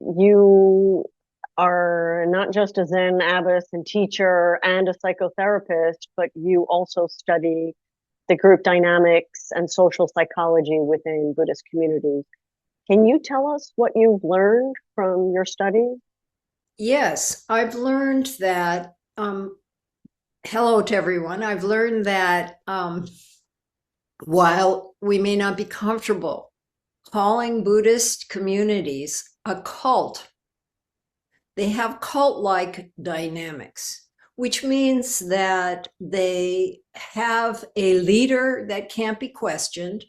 you are not just a Zen abbess and teacher and a psychotherapist, but you also study the group dynamics and social psychology within Buddhist communities. Can you tell us what you've learned from your studies? Yes, I've learned that, hello to everyone. I've learned that while we may not be comfortable calling Buddhist communities a cult, they have cult-like dynamics, which means that they have a leader that can't be questioned.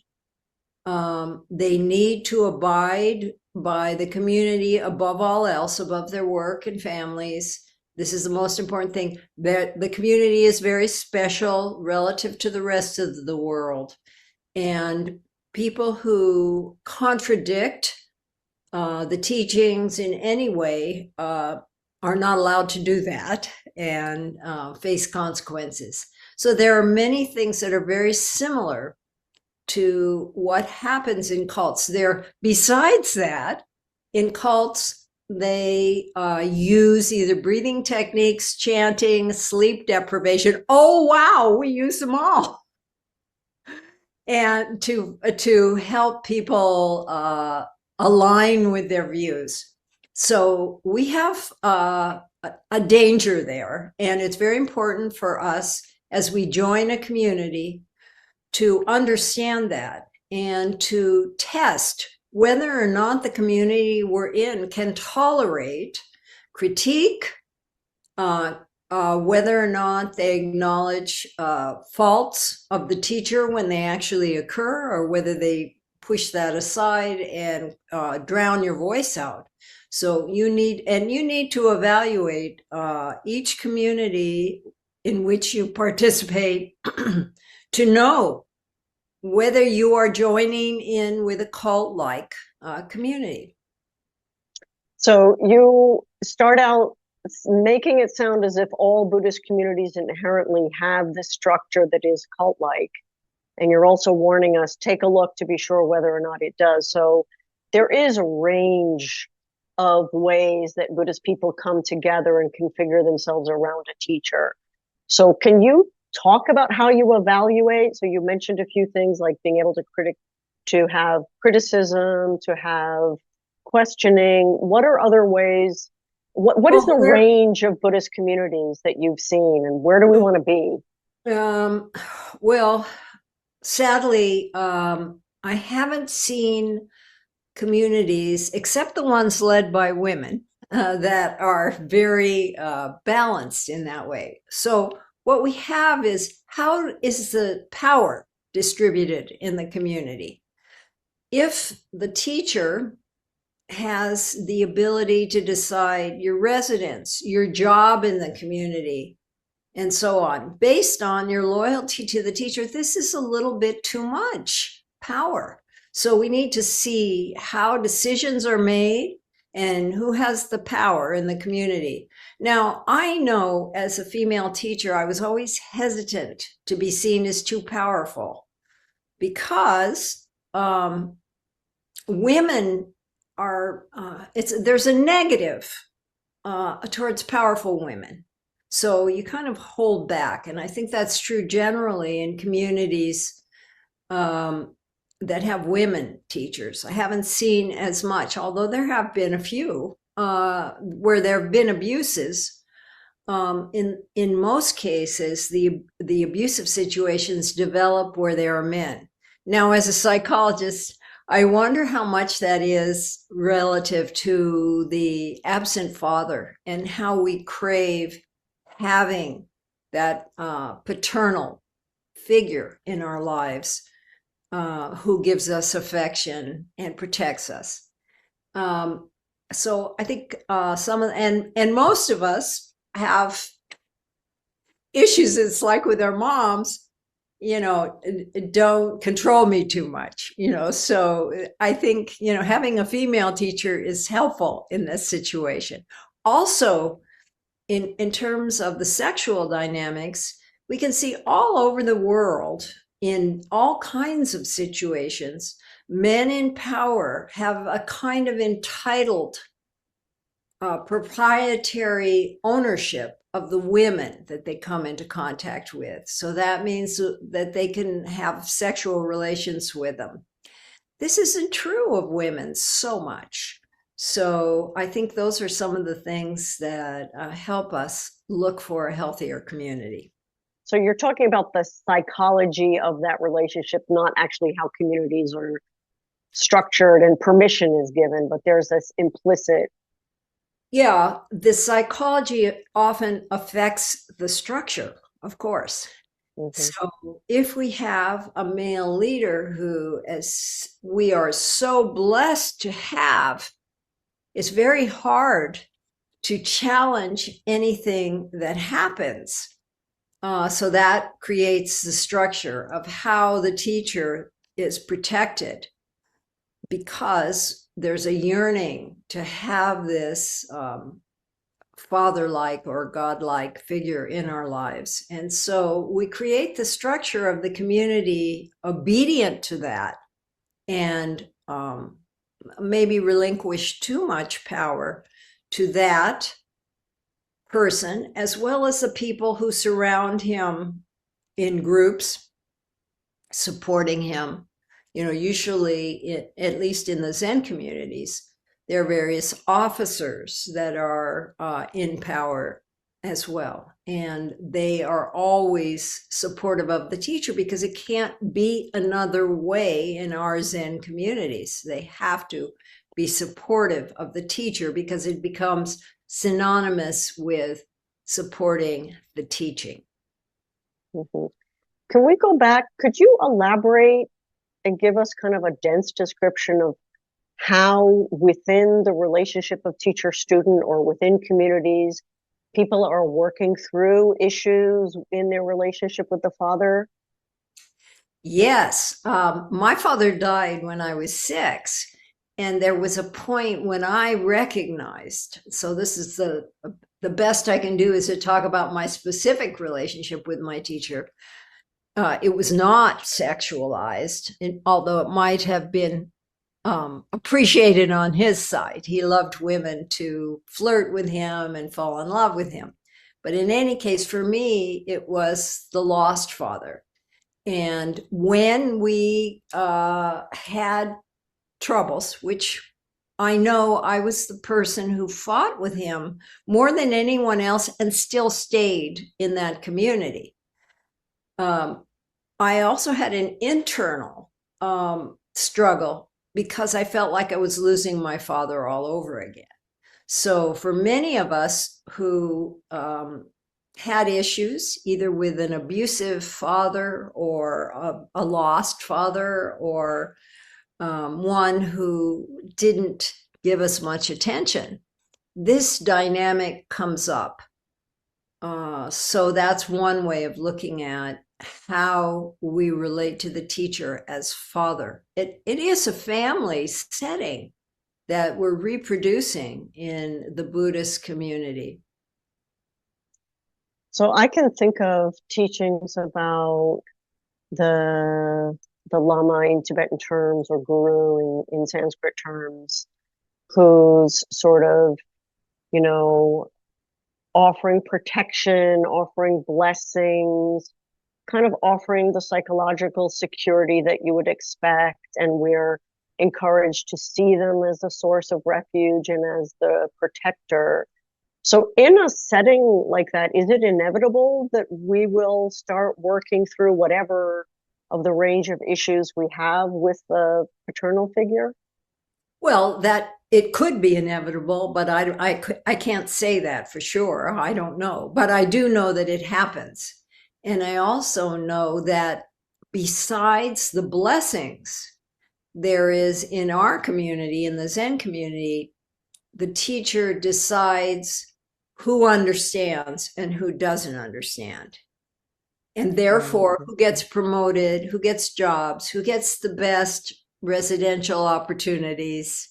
They need to abide by the community above all else, above their work and families. This is the most important thing, that the community is very special relative to the rest of the world. And people who contradict the teachings in any way are not allowed to do that and face consequences. So there are many things that are very similar to what happens in cults. Besides that, in cults, they use either breathing techniques, chanting, sleep deprivation. Oh, wow, we use them all. And to help people align with their views. So we have a danger there. And it's very important for us as we join a community to understand that and to test whether or not the community we're in can tolerate critique, whether or not they acknowledge faults of the teacher when they actually occur, or whether they push that aside and drown your voice out. So you need to evaluate each community in which you participate to know whether you are joining in with a cult-like community. So you start out making it sound as if all Buddhist communities inherently have this structure that is cult-like. And you're also warning us, take a look to be sure whether or not it does. So there is a range of ways that Buddhist people come together and configure themselves around a teacher. So can you talk about how you evaluate? So you mentioned a few things like being able to have criticism, to have questioning. What are other ways? What is the range of Buddhist communities that you've seen, and where do we want to be? Well, sadly, I haven't seen communities, except the ones led by women, that are very balanced in that way. So what we have is, how is the power distributed in the community? If the teacher has the ability to decide your residence, your job in the community, and so on, based on your loyalty to the teacher, this is a little bit too much power. So we need to see how decisions are made and who has the power in the community. Now, I know as a female teacher, I was always hesitant to be seen as too powerful, because women are, there's a negative towards powerful women. So you kind of hold back. And I think that's true generally in communities that have women teachers. I haven't seen as much, although there have been a few where there have been abuses. In most cases, the abusive situations develop where there are men. Now, as a psychologist, I wonder how much that is relative to the absent father and how we crave having that paternal figure in our lives who gives us affection and protects us. So I think and most of us have issues. It's like with our moms, don't control me too much, so I think, having a female teacher is helpful in this situation. Also, in terms of the sexual dynamics, we can see all over the world, in all kinds of situations, men in power have a kind of entitled proprietary ownership of the women that they come into contact with. So that means that they can have sexual relations with them. This isn't true of women so much. So I think those are some of the things that help us look for a healthier community. So you're talking about the psychology of that relationship, not actually how communities are structured and permission is given, but there's this implicit. Yeah, the psychology often affects the structure, of course. Mm-hmm. So if we have a male leader who, as we are so blessed to have, it's very hard to challenge anything that happens. So that creates the structure of how the teacher is protected, because there's a yearning to have this father-like or godlike figure in our lives. And so we create the structure of the community obedient to that, and maybe relinquish too much power to that person, as well as the people who surround him in groups, supporting him. You know, usually, at least in the Zen communities, there are various officers that are in power as well. And they are always supportive of the teacher, because it can't be another way in our Zen communities. They have to be supportive of the teacher, because it becomes synonymous with supporting the teaching. Mm-hmm. Can we go back? Could you elaborate and give us kind of a dense description of how within the relationship of teacher-student or within communities, people are working through issues in their relationship with the father? Yes. My father died when I was 6. And there was a point when I recognized, so this is the best I can do is to talk about my specific relationship with my teacher. It was not sexualized, although it might have been appreciated on his side. He loved women to flirt with him and fall in love with him. But in any case, for me, it was the lost father. And when we had troubles, which I know I was the person who fought with him more than anyone else and still stayed in that community. I also had an internal struggle, because I felt like I was losing my father all over again. So for many of us who had issues, either with an abusive father or a lost father, or one who didn't give us much attention, this dynamic comes up. So that's one way of looking at how we relate to the teacher as father. It is a family setting that we're reproducing in the Buddhist community. So I can think of teachings about the Lama in Tibetan terms, or Guru in Sanskrit terms, who's sort of, you know, offering protection, offering blessings, kind of offering the psychological security that you would expect. And we're encouraged to see them as a source of refuge and as the protector. So in a setting like that, is it inevitable that we will start working through whatever of the range of issues we have with the paternal figure? Well, that it could be inevitable, but I can't say that for sure. I don't know, but I do know that it happens. And I also know that besides the blessings, there is in our community, in the Zen community, the teacher decides who understands and who doesn't understand. And therefore, who gets promoted, who gets jobs, who gets the best residential opportunities,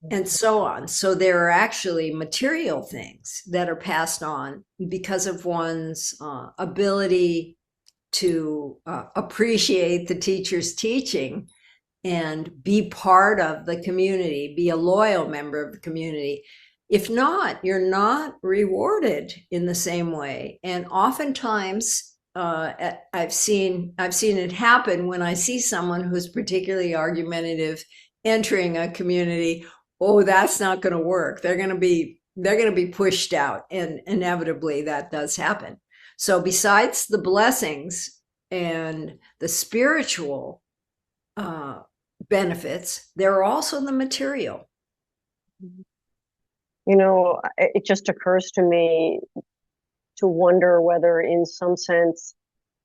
and so on. So there are actually material things that are passed on because of one's ability to appreciate the teacher's teaching and be part of the community, be a loyal member of the community. If not, you're not rewarded in the same way. And oftentimes, I've seen it happen when I see someone who's particularly argumentative entering a community. Oh, that's not going to work. They're going to be pushed out, and inevitably that does happen. So besides the blessings and the spiritual benefits, there are also the material. You know, it just occurs to me to wonder whether, in some sense,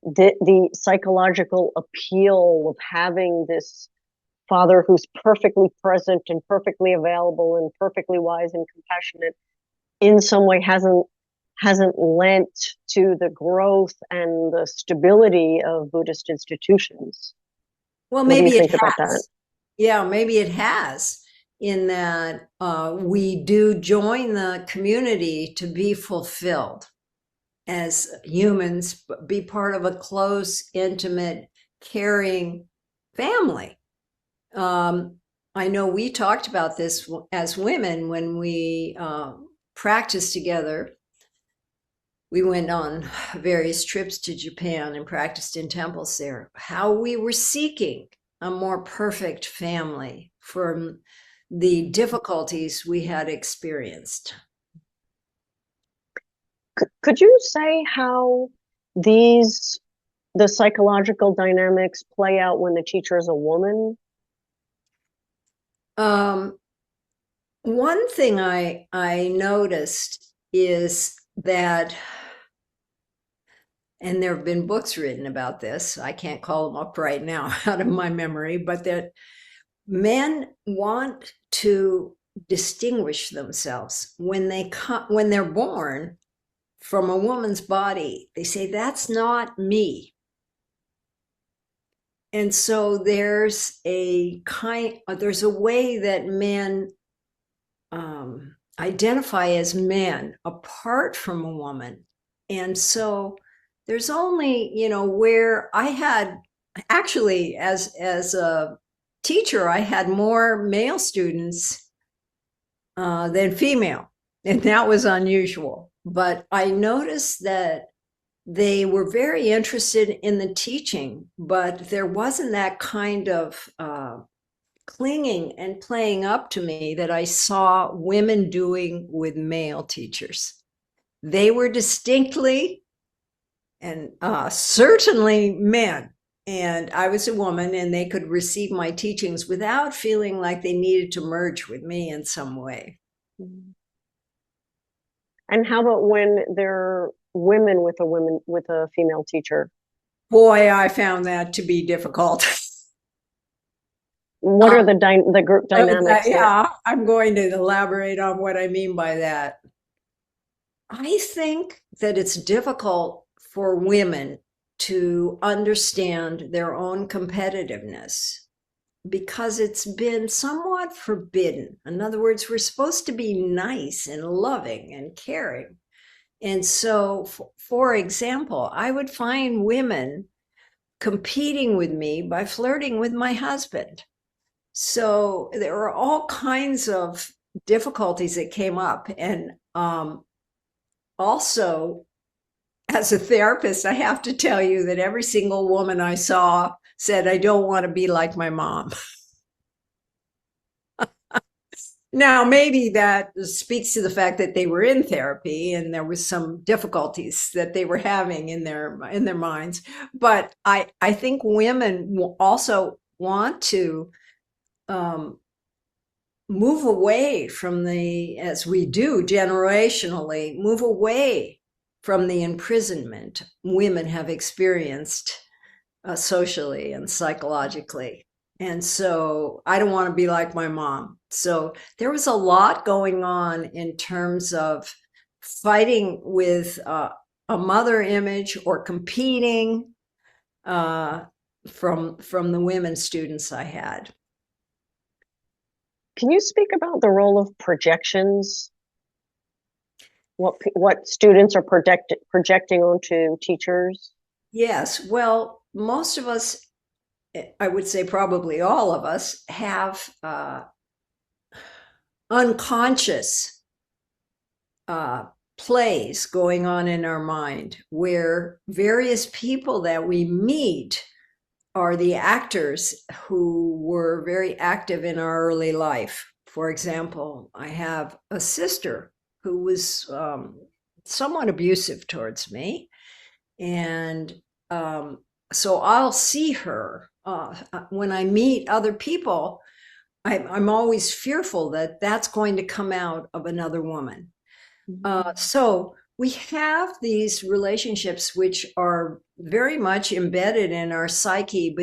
the psychological appeal of having this father who's perfectly present and perfectly available and perfectly wise and compassionate, in some way hasn't lent to the growth and the stability of Buddhist institutions. Well, maybe it has. Yeah, maybe it has, in that we do join the community to be fulfilled as humans, be part of a close, intimate, caring family. I know we talked about this as women when we practiced together. We went on various trips to Japan and practiced in temples there, how we were seeking a more perfect family from the difficulties we had experienced. Could you say how the psychological dynamics play out when the teacher is a woman? One thing I noticed is that, and there have been books written about this, I can't call them up right now out of my memory, but that men want to distinguish themselves when they're born from a woman's body. They say, that's not me. And so there's a way that men identify as men apart from a woman. And so there's only, where I had actually, as a teacher, I had more male students than female, and that was unusual. But I noticed that they were very interested in the teaching, but there wasn't that kind of clinging and playing up to me that I saw women doing with male teachers. They were distinctly and certainly men, and I was a woman, and they could receive my teachings without feeling like they needed to merge with me in some way. And how about when they're women with a female teacher? Boy, I found that to be difficult. What are the group dynamics? Yeah, I'm going to elaborate on what I mean by that. I think that it's difficult for women to understand their own competitiveness because it's been somewhat forbidden. In other words, we're supposed to be nice and loving and caring. And so, for example, I would find women competing with me by flirting with my husband. So there were all kinds of difficulties that came up. And also, as a therapist, I have to tell you that every single woman I saw said, I don't want to be like my mom. Now, maybe that speaks to the fact that they were in therapy and there was some difficulties that they were having in their minds. But I think women also want to move away from as we do generationally, move away from the imprisonment women have experienced socially and psychologically. And so I don't want to be like my mom. So there was a lot going on in terms of fighting with a mother image or competing from the women students I had. Can you speak about the role of projections? What students are projecting onto teachers? Yes, well, most of us, I would say probably all of us, have unconscious plays going on in our mind where various people that we meet are the actors who were very active in our early life. For example, I have a sister who was somewhat abusive towards me. And so I'll see her when I meet other people. I'm always fearful that that's going to come out of another woman. So we have these relationships which are very much embedded in our psyche,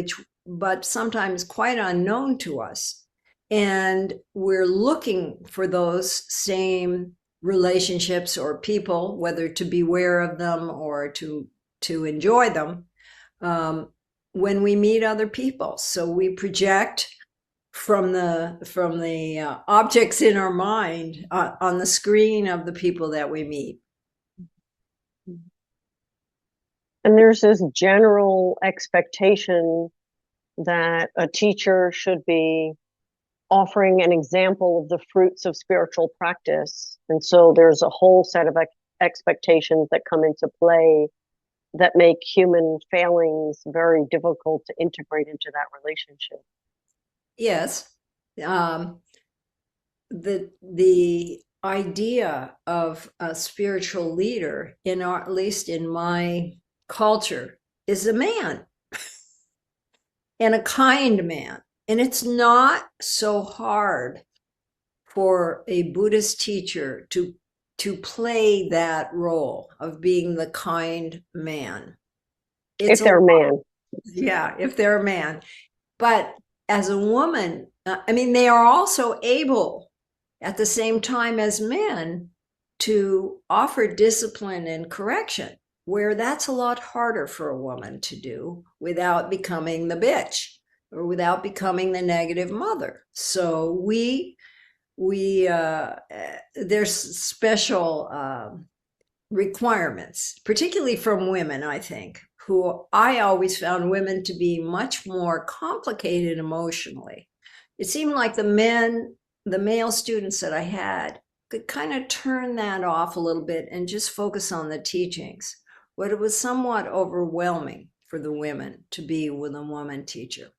but sometimes quite unknown to us. And we're looking for those same relationships or people, whether to beware of them or to enjoy them, when we meet other people. So we project from the objects in our mind on the screen of the people that we meet. And there's this general expectation that a teacher should be offering an example of the fruits of spiritual practice. And so there's a whole set of expectations that come into play that make human failings very difficult to integrate into that relationship. Yes. The idea of a spiritual leader, at least in my culture, is a man and a kind man. And it's not so hard for a Buddhist teacher to play that role of being the kind man. If they're a man. Yeah, if they're a man. But as a woman, they are also able, at the same time as men, to offer discipline and correction, where that's a lot harder for a woman to do without becoming the bitch or without becoming the negative mother. So there's special requirements, particularly from women, I think, who I always found women to be much more complicated emotionally. It seemed like the male students that I had could kind of turn that off a little bit and just focus on the teachings. But it was somewhat overwhelming for the women to be with a woman teacher.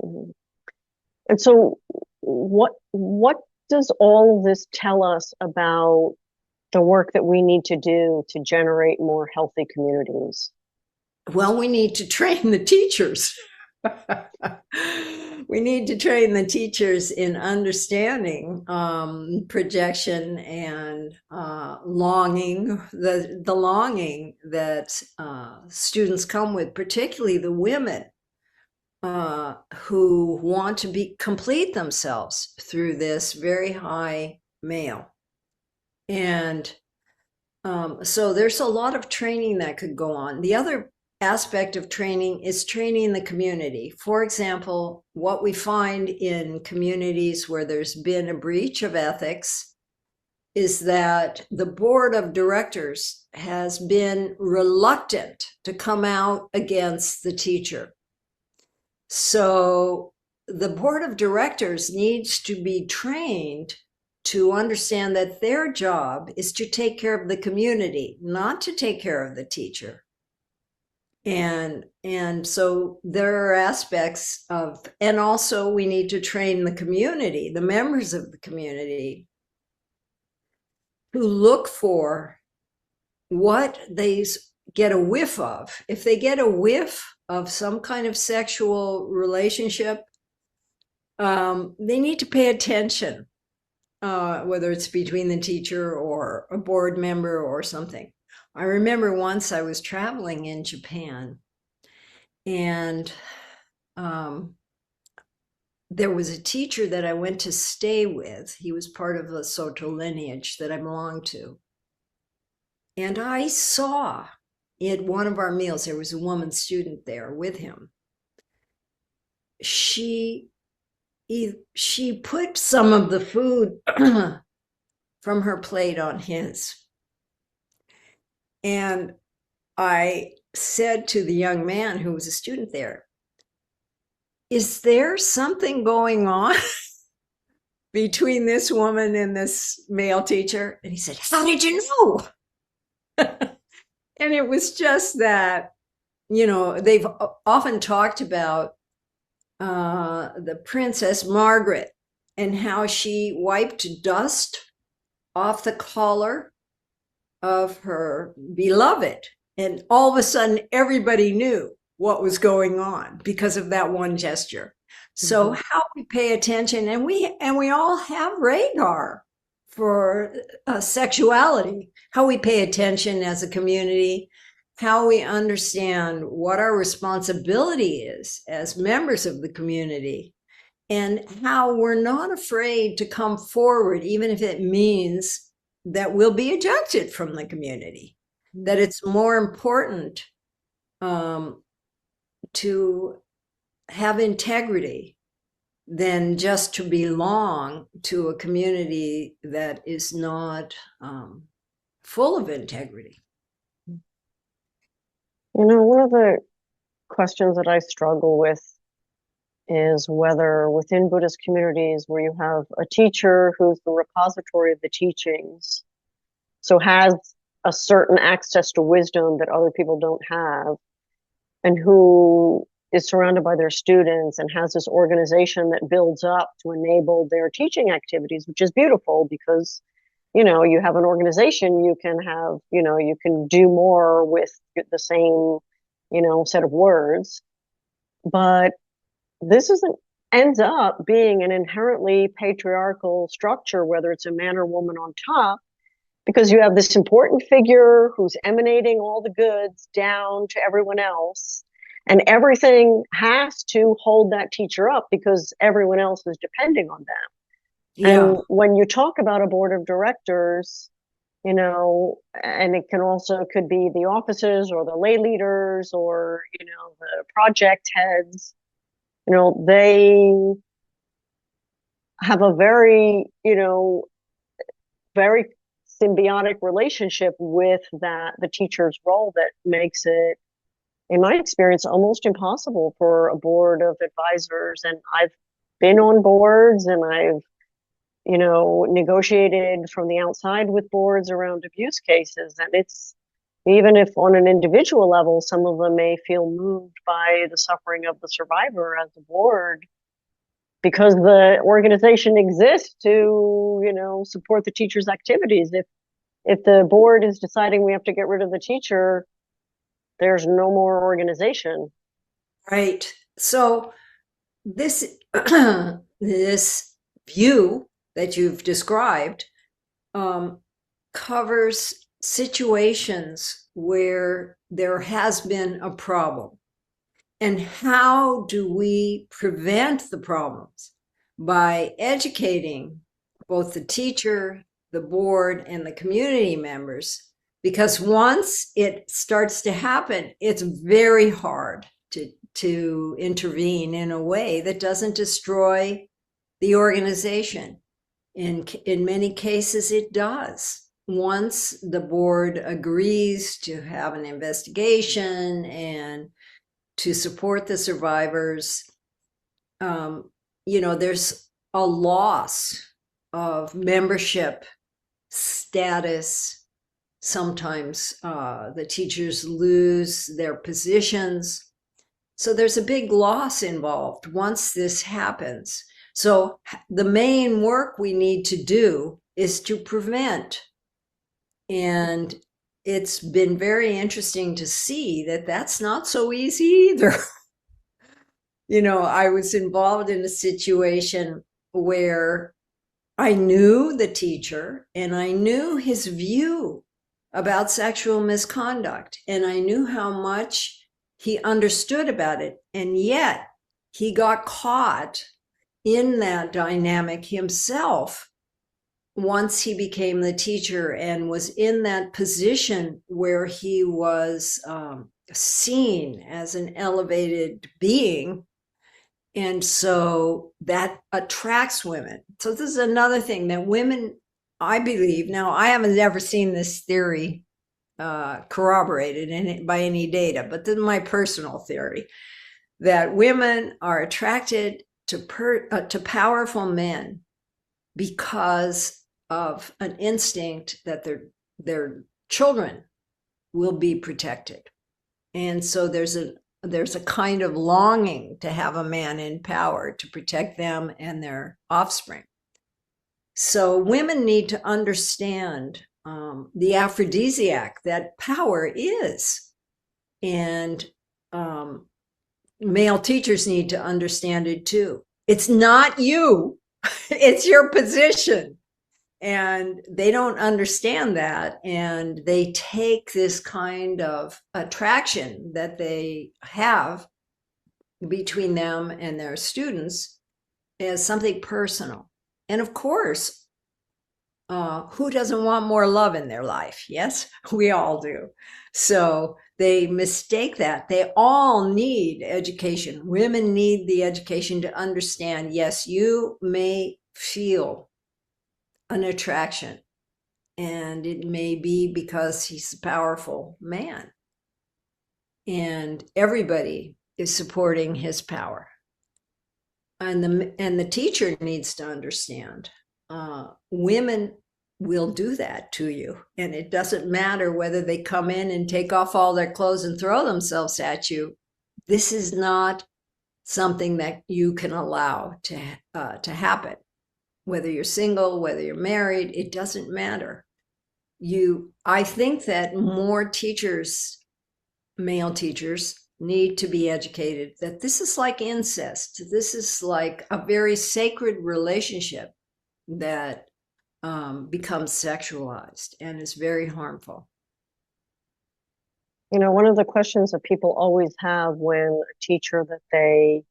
Mm-hmm. And so what does all of this tell us about the work that we need to do to generate more healthy communities? Well, we need to train the teachers. We need to train the teachers in understanding projection and longing, the longing that students come with, particularly the women who want to complete themselves through this very high male. And so there's a lot of training that could go on. The other aspect of training is training the community. For example, what we find in communities where there's been a breach of ethics is that the board of directors has been reluctant to come out against the teacher. So the board of directors needs to be trained to understand that their job is to take care of the community, not to take care of the teacher. And so there are aspects of, and also we need to train the community, the members of the community, who look for what they get a whiff of. If they get a whiff of some kind of sexual relationship, they need to pay attention, whether it's between the teacher or a board member or something. I remember once I was traveling in Japan, and there was a teacher that I went to stay with. He was part of the Soto lineage that I belonged to. And I saw at one of our meals, there was a woman student there with him. She put some of the food from her plate on his. And I said to the young man who was a student there, "Is there something going on?" between this woman and this male teacher. And he said, how did you know? And it was just that, they've often talked about the Princess Margaret and how she wiped dust off the collar of her beloved. And all of a sudden, everybody knew what was going on because of that one gesture. So how we pay attention, and we all have radar for sexuality, how we pay attention as a community, how we understand what our responsibility is as members of the community, and how we're not afraid to come forward, even if it means that we'll be ejected from the community, that it's more important to have integrity than just to belong to a community that is not full of integrity. One of the questions that I struggle with is whether within Buddhist communities where you have a teacher who's the repository of the teachings, so has a certain access to wisdom that other people don't have, and who is surrounded by their students and has this organization that builds up to enable their teaching activities, which is beautiful because, you have an organization, you can have, you can do more with the same, set of words. But this ends up being an inherently patriarchal structure, whether it's a man or woman on top, because you have this important figure who's emanating all the goods down to everyone else. And everything has to hold that teacher up because everyone else is depending on them. Yeah. And when you talk about a board of directors, and it could be the offices or the lay leaders or, the project heads, they have a very, very symbiotic relationship with the teacher's role that makes it, in my experience, almost impossible for a board of advisors. And I've been on boards and I've, negotiated from the outside with boards around abuse cases. And it's, even if on an individual level, some of them may feel moved by the suffering of the survivor as a board, because the organization exists to, support the teacher's activities. If the board is deciding we have to get rid of the teacher, there's no more organization. Right. So this this view that you've described covers situations where there has been a problem. And how do we prevent the problems? By educating both the teacher, the board, and the community members. Because once it starts to happen, it's very hard to intervene in a way that doesn't destroy the organization. In many cases, it does. Once the board agrees to have an investigation and to support the survivors, there's a loss of membership status. Sometimes the teachers lose their positions. So there's a big loss involved once this happens. So the main work we need to do is to prevent. And it's been very interesting to see that that's not so easy either. I was involved in a situation where I knew the teacher and I knew his view about sexual misconduct, and I knew how much he understood about it. And yet he got caught in that dynamic himself once he became the teacher and was in that position where he was seen as an elevated being. And so that attracts women. So this is another thing that women, I believe, now I haven't ever seen this theory corroborated by any data, but this is my personal theory, that women are attracted to powerful men because of an instinct that their children will be protected. And so there's a kind of longing to have a man in power to protect them and their offspring. So women need to understand the aphrodisiac that power is. And male teachers need to understand it too. It's not you, it's your position. And they don't understand that. And they take this kind of attraction that they have between them and their students as something personal. And of course, who doesn't want more love in their life? Yes, we all do. So they mistake that. They all need education. Women need the education to understand, yes, you may feel an attraction, and it may be because he's a powerful man, and everybody is supporting his power. And the teacher needs to understand, women will do that to you, and it doesn't matter whether they come in and take off all their clothes and throw themselves at you. This is not something that you can allow to happen. Whether you're single, whether you're married, it doesn't matter. I think that more teachers, male teachers, need to be educated that this is like incest. This is like a very sacred relationship that becomes sexualized and is very harmful. You know, one of the questions that people always have when a teacher that they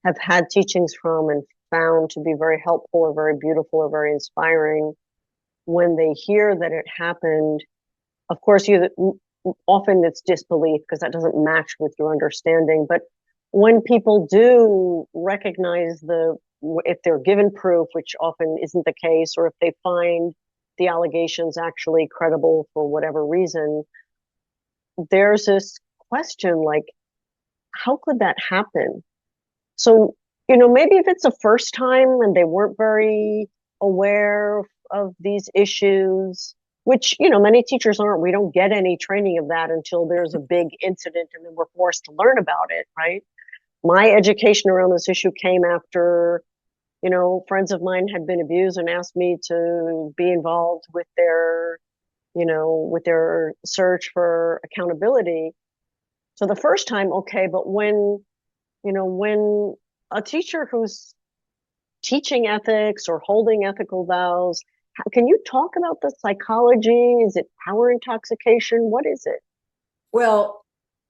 have had teachings from and found to be very helpful or very beautiful or very inspiring, when they hear that it happened, of course, often it's disbelief because that doesn't match with your understanding. But when people do recognize if they're given proof, which often isn't the case, or if they find the allegations actually credible for whatever reason, there's this question like, how could that happen? So, you know, maybe if it's the first time and they weren't very aware of these issues, which, you know, many teachers aren't. We don't get any training of that until there's a big incident and then we're forced to learn about it, right? My education around this issue came after, you know, friends of mine had been abused and asked me to be involved with their, you know, with their search for accountability. So the first time, okay, but when a teacher who's teaching ethics or holding ethical vows, can you talk about the psychology? Is it power intoxication? What is it? Well,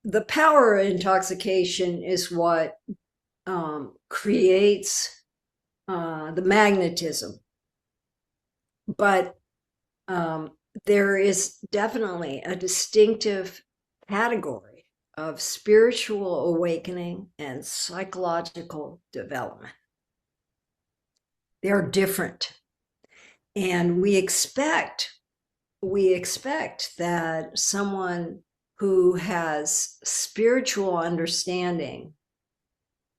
the power intoxication is what creates the magnetism. But there is definitely a distinctive category of spiritual awakening and psychological development. They're different. And we expect that someone who has spiritual understanding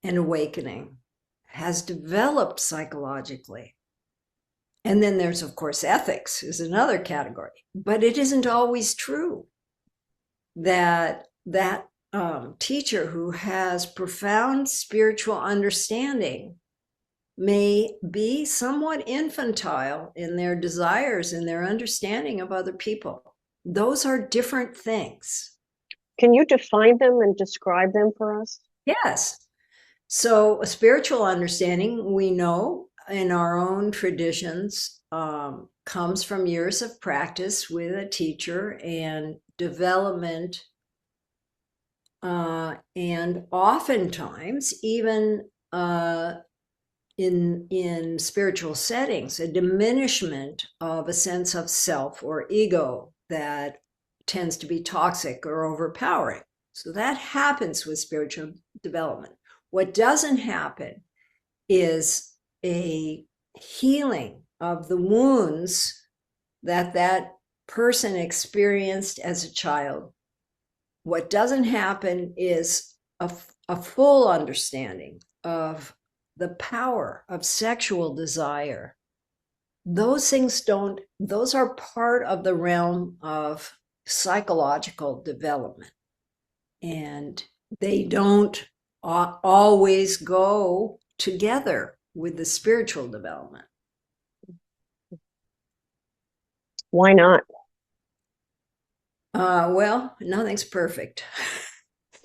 and awakening has developed psychologically. And then there's, of course, ethics is another category. But it isn't always true that teacher who has profound spiritual understanding may be somewhat infantile in their desires and their understanding of other people. Those are different things. Can you define them and describe them for us? Yes. So a spiritual understanding, we know in our own traditions, comes from years of practice with a teacher and development, and oftentimes even in spiritual settings, a diminishment of a sense of self or ego that tends to be toxic or overpowering. So that happens with spiritual development. What doesn't happen is a healing of the wounds that person experienced as a child. What doesn't happen is a full understanding of the power of sexual desire those things don't, those are part of the realm of psychological development. And they don't always go together with the spiritual development. Why not? Well, nothing's perfect.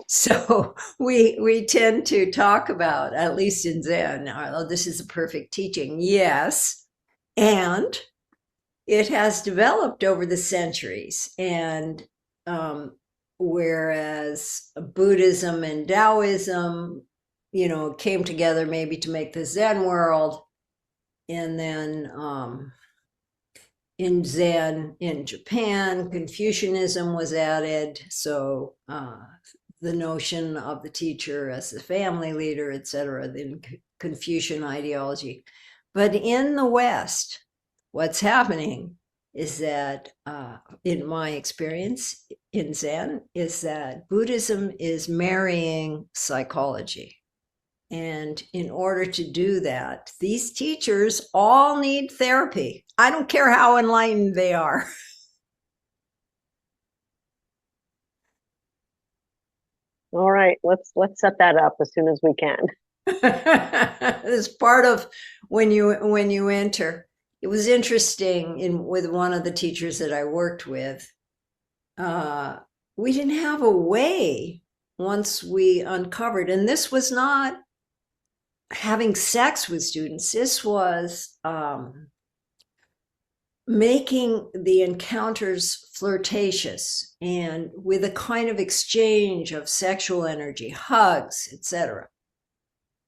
So we tend to talk about, at least in Zen, oh, this is a perfect teaching. Yes. And it has developed over the centuries. And whereas Buddhism and Taoism, came together maybe to make the Zen world. And then in Zen in Japan, Confucianism was added. So the notion of the teacher as the family leader, etc., the Confucian ideology. But in the West, what's happening is that, in my experience in Zen, is that Buddhism is marrying psychology. And in order to do that, these teachers all need therapy. I don't care how enlightened they are. All right, let's set that up as soon as we can. It's part of when you enter. It was interesting with one of the teachers that I worked with. We didn't have a way once we uncovered, and this was not having sex with students. This was making the encounters flirtatious and with a kind of exchange of sexual energy, hugs, etc.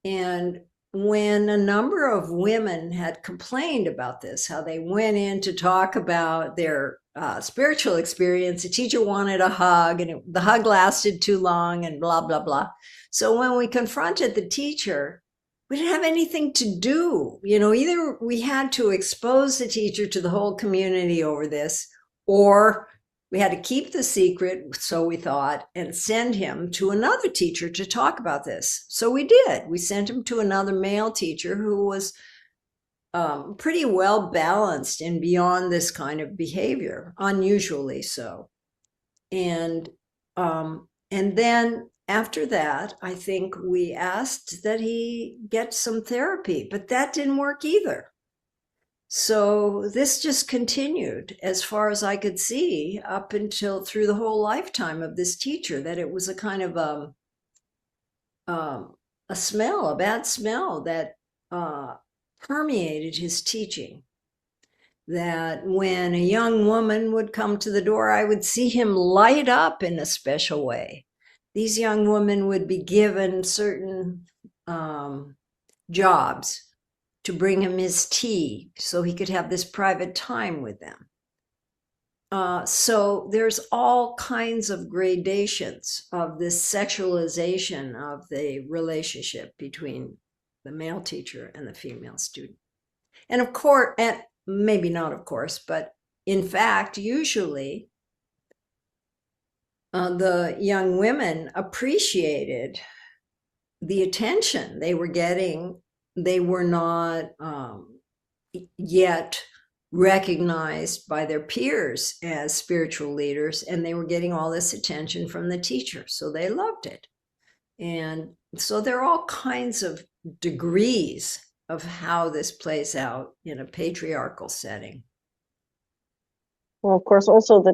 And when a number of women had complained about this, how they went in to talk about their spiritual experience, the teacher wanted a hug and the hug lasted too long and blah, blah, blah. So when we confronted the teacher, we didn't have anything to do. Either we had to expose the teacher to the whole community over this, or we had to keep the secret, so we thought, and send him to another teacher to talk about this. So we did. We sent him to another male teacher who was pretty well balanced and beyond this kind of behavior, unusually so. And then after that, I think we asked that he get some therapy, but that didn't work either. So this just continued, as far as I could see, up until through the whole lifetime of this teacher, that it was a kind of a bad smell that permeated his teaching. That when a young woman would come to the door, I would see him light up in a special way. These young women would be given certain jobs to bring him his tea so he could have this private time with them. So there's all kinds of gradations of this sexualization of the relationship between the male teacher and the female student. And of course, and maybe not of course, but in fact, usually the young women appreciated the attention they were getting. They were not yet recognized by their peers as spiritual leaders, and they were getting all this attention from the teacher, so they loved it. And so there are all kinds of degrees of how this plays out in a patriarchal setting. Well, of course, also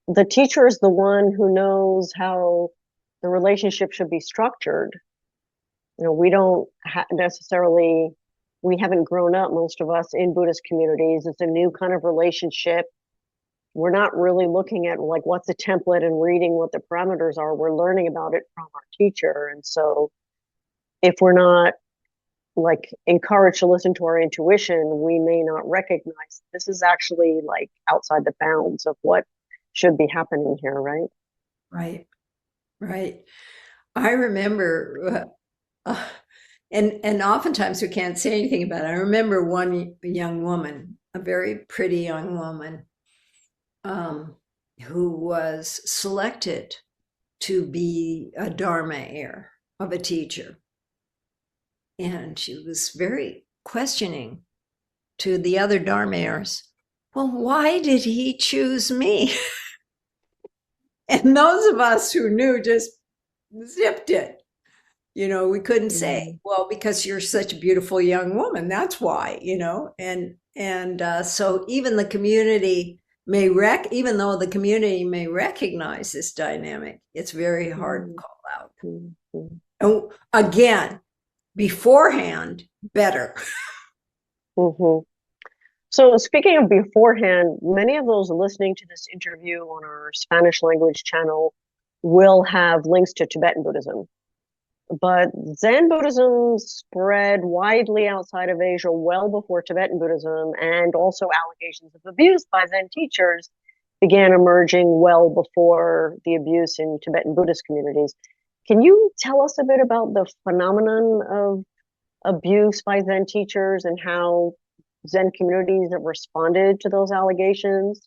the teacher is the one who knows how the relationship should be structured. We don't necessarily, we haven't grown up, most of us, in Buddhist communities. It's a new kind of relationship. We're not really looking at like what's a template and reading what the parameters are. We're learning about it from our teacher. And so if we're not like encouraged to listen to our intuition, we may not recognize this is actually like outside the bounds of what should be happening here, right? Right. I remember, and oftentimes we can't say anything about it. I remember one young woman, a very pretty young woman, who was selected to be a Dharma heir of a teacher. And she was very questioning to the other Dharmayas, well, why did he choose me? And those of us who knew just zipped it. We couldn't say, well, because you're such a beautiful young woman, that's why, and so even the community even though the community may recognize this dynamic, it's very hard to call out. And again, beforehand, better. So speaking of beforehand, many of those listening to this interview on our Spanish language channel will have links to Tibetan Buddhism. But Zen Buddhism spread widely outside of Asia well before Tibetan Buddhism, and also allegations of abuse by Zen teachers began emerging well before the abuse in Tibetan Buddhist communities. Can you tell us a bit about the phenomenon of abuse by Zen teachers and how Zen communities have responded to those allegations?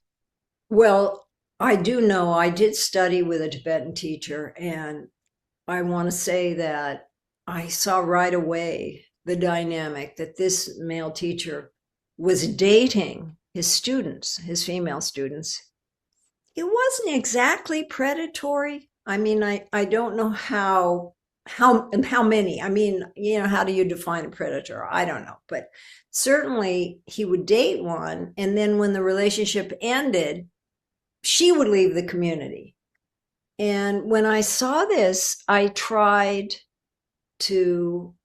Well, I do know I did study with a Tibetan teacher, and I want to say that I saw right away the dynamic that this male teacher was dating his students, his female students. It wasn't exactly predatory. I mean, I don't know how many. I mean, how do you define a predator? I don't know. But certainly he would date one, and then when the relationship ended, she would leave the community. And when I saw this, I tried to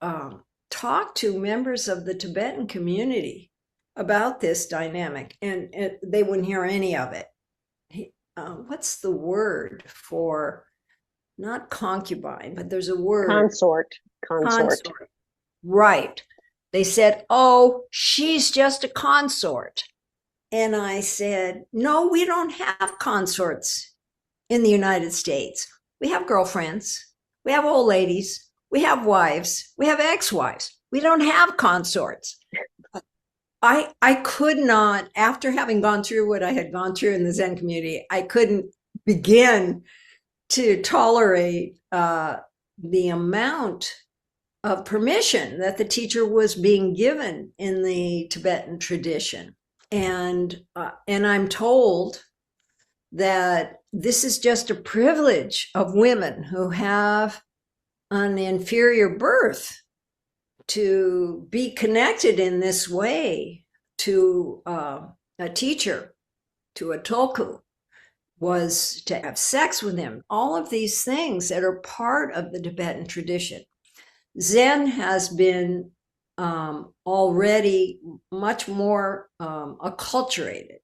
talk to members of the Tibetan community about this dynamic, and they wouldn't hear any of it. What's the word for, not concubine, but there's a word. Consort. Right. They said, oh, she's just a consort. And I said, no, we don't have consorts in the United States. We have girlfriends, we have old ladies, we have wives, we have ex-wives. We don't have consorts. I could not, after having gone through what I had gone through in the Zen community, I couldn't begin to tolerate the amount of permission that the teacher was being given in the Tibetan tradition. And I'm told that this is just a privilege of women who have an inferior birth to be connected in this way to a teacher, to a tulku, was to have sex with him. All of these things that are part of the Tibetan tradition. Zen has been already much more acculturated.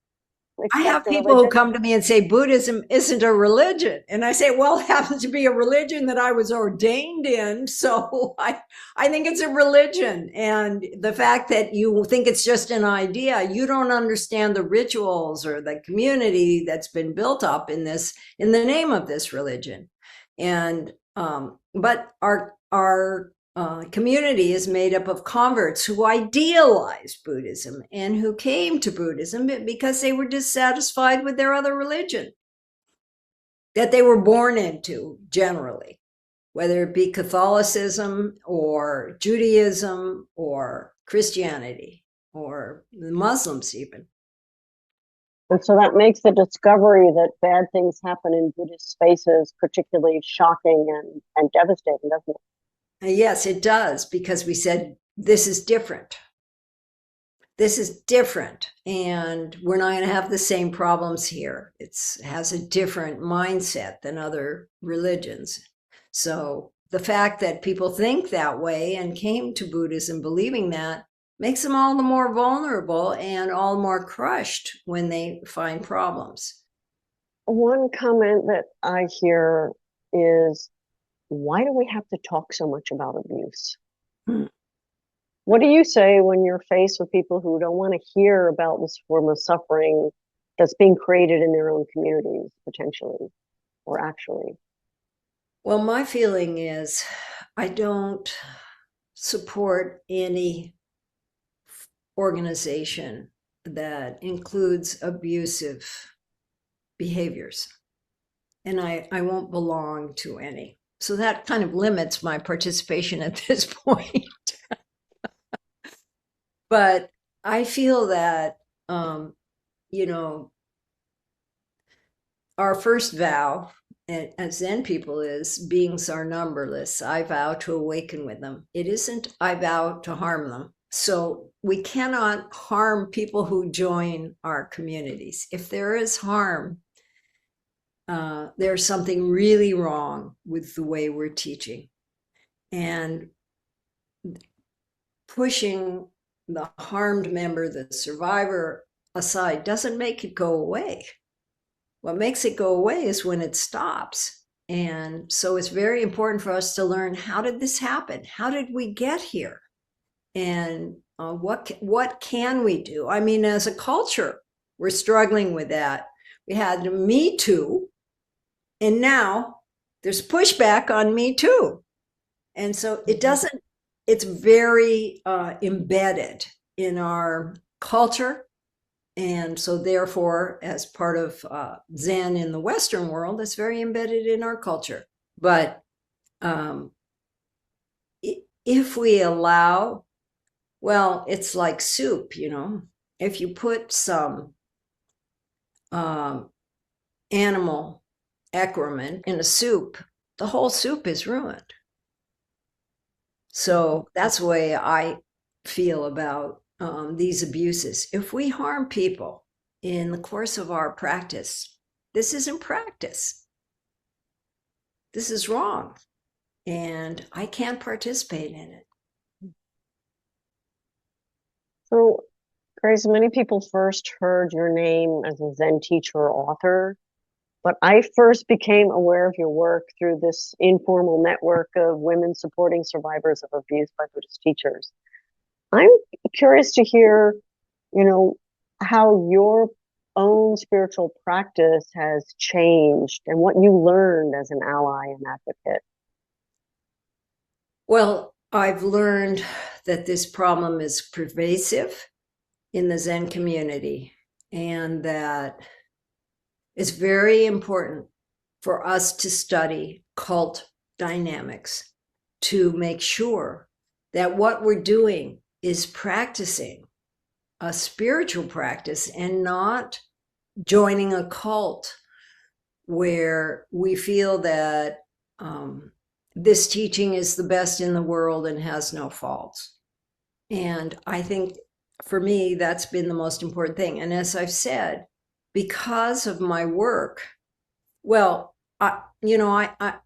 I have people who come to me and say Buddhism isn't a religion. And I say, well, it happens to be a religion that I was ordained in. So I think it's a religion. And the fact that you think it's just an idea, you don't understand the rituals or the community that's been built up in the name of this religion. And but our community is made up of converts who idealize Buddhism and who came to Buddhism because they were dissatisfied with their other religion that they were born into, generally, whether it be Catholicism or Judaism or Christianity or the Muslims even. And so that makes the discovery that bad things happen in Buddhist spaces particularly shocking and devastating, doesn't it? Yes, it does, because we said, this is different. This is different, and we're not going to have the same problems here. It has a different mindset than other religions. So the fact that people think that way and came to Buddhism believing that makes them all the more vulnerable and all the more crushed when they find problems. One comment that I hear is, why do we have to talk so much about abuse? What do you say when you're faced with people who don't want to hear about this form of suffering that's being created in their own communities, potentially, or actually? Well, my feeling is I don't support any organization that includes abusive behaviors, and I won't belong to any. So that kind of limits my participation at this point. But I feel that, you know, our first vow as Zen people is beings are numberless. I vow to awaken with them. It isn't I vow to harm them. So we cannot harm people who join our communities. If there is harm, there's something really wrong with the way we're teaching. And pushing the harmed member, the survivor, aside doesn't make it go away. What makes it go away is when it stops. And so it's very important for us to learn, how did this happen? How did we get here? And what can we do? I mean, as a culture, we're struggling with that. We had Me Too, and now there's pushback on Me Too. And so it doesn't, it's very embedded in our culture. And so therefore, as part of Zen in the Western world, it's very embedded in our culture. But if we allow, well, it's like soup, you know. If you put some animal excrement in a soup, the whole soup is ruined. So that's the way I feel about these abuses. If we harm people in the course of our practice, this isn't practice. This is wrong. And I can't participate in it. So, Grace, many people first heard your name as a Zen teacher or author, but I first became aware of your work through this informal network of women supporting survivors of abuse by Buddhist teachers. I'm curious to hear, you know, how your own spiritual practice has changed and what you learned as an ally and advocate. Well, I've learned that this problem is pervasive in the Zen community, and that it's very important for us to study cult dynamics to make sure that what we're doing is practicing a spiritual practice and not joining a cult where we feel that this teaching is the best in the world and has no faults. And I think for me, that's been the most important thing. And as I've said, because of my work, well,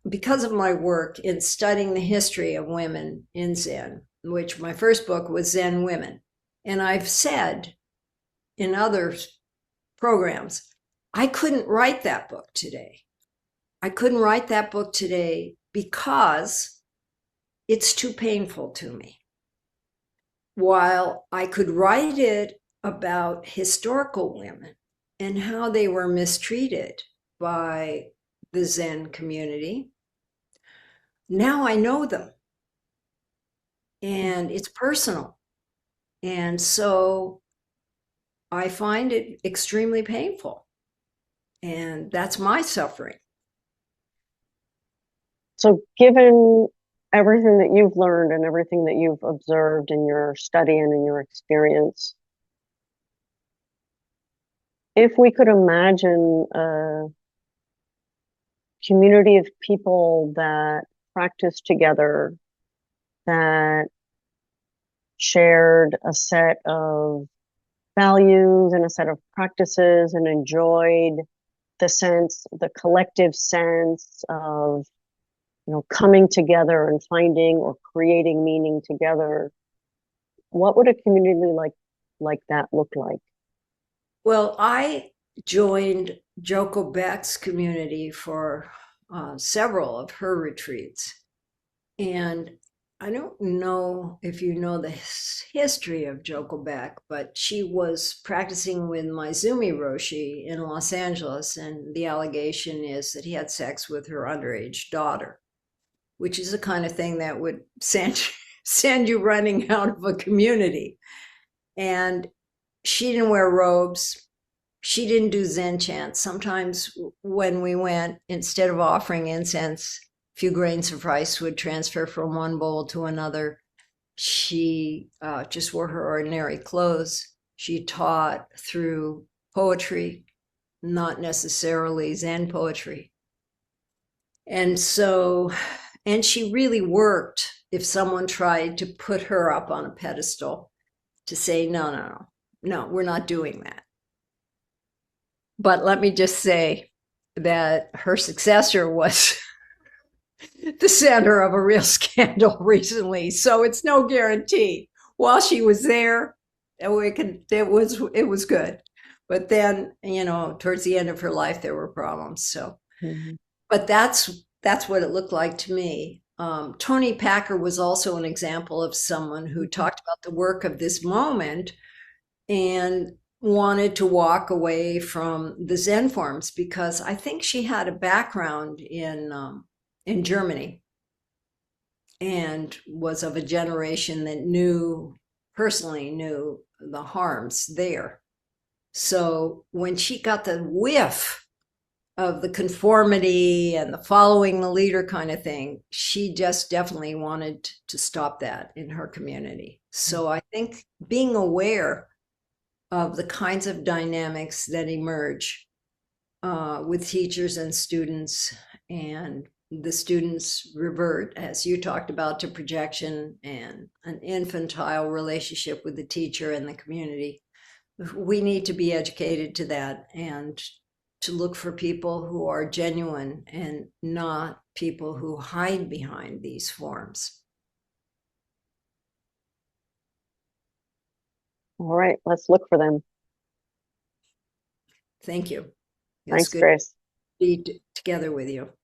because of my work in studying the history of women in Zen, which my first book was Zen Women. And I've said in other programs, I couldn't write that book today. I couldn't write that book today because it's too painful to me. While I could write it about historical women and how they were mistreated by the Zen community, now I know them. And it's personal. And so I find it extremely painful. And that's my suffering. So given everything that you've learned and everything that you've observed in your study and in your experience, if we could imagine a community of people that practice together, that shared a set of values and a set of practices and enjoyed the collective sense of, coming together and finding or creating meaning together, what would a community like that look like? Well, I joined Joko Beck's community for several of her retreats. And I don't know if you know the history of Joko Beck, but she was practicing with Maizumi Roshi in Los Angeles, and the allegation is that he had sex with her underage daughter, which is the kind of thing that would send you running out of a community. And she didn't wear robes. She didn't do Zen chants. Sometimes when we went, instead of offering incense, a few grains of rice would transfer from one bowl to another. She just wore her ordinary clothes. She taught through poetry, not necessarily Zen poetry. And so, and she really worked if someone tried to put her up on a pedestal to say, no, we're not doing that. But let me just say that her successor was the center of a real scandal recently. So it's no guarantee. While she was there, it was good. But then, towards the end of her life, there were problems. So, but that's what it looked like to me. Tony Packer was also an example of someone who talked about the work of this moment and wanted to walk away from the Zen forms, because I think she had a background in Germany and was of a generation that personally knew the harms there. So when she got the whiff of the conformity and the following the leader kind of thing, she just definitely wanted to stop that in her community. So I think being aware of the kinds of dynamics that emerge with teachers and students, and the students revert, as you talked about, to projection and an infantile relationship with the teacher and the community. We need to be educated to that and to look for people who are genuine and not people who hide behind these forms. All right, let's look for them. Thank you. Thanks, Grace. To be together with you.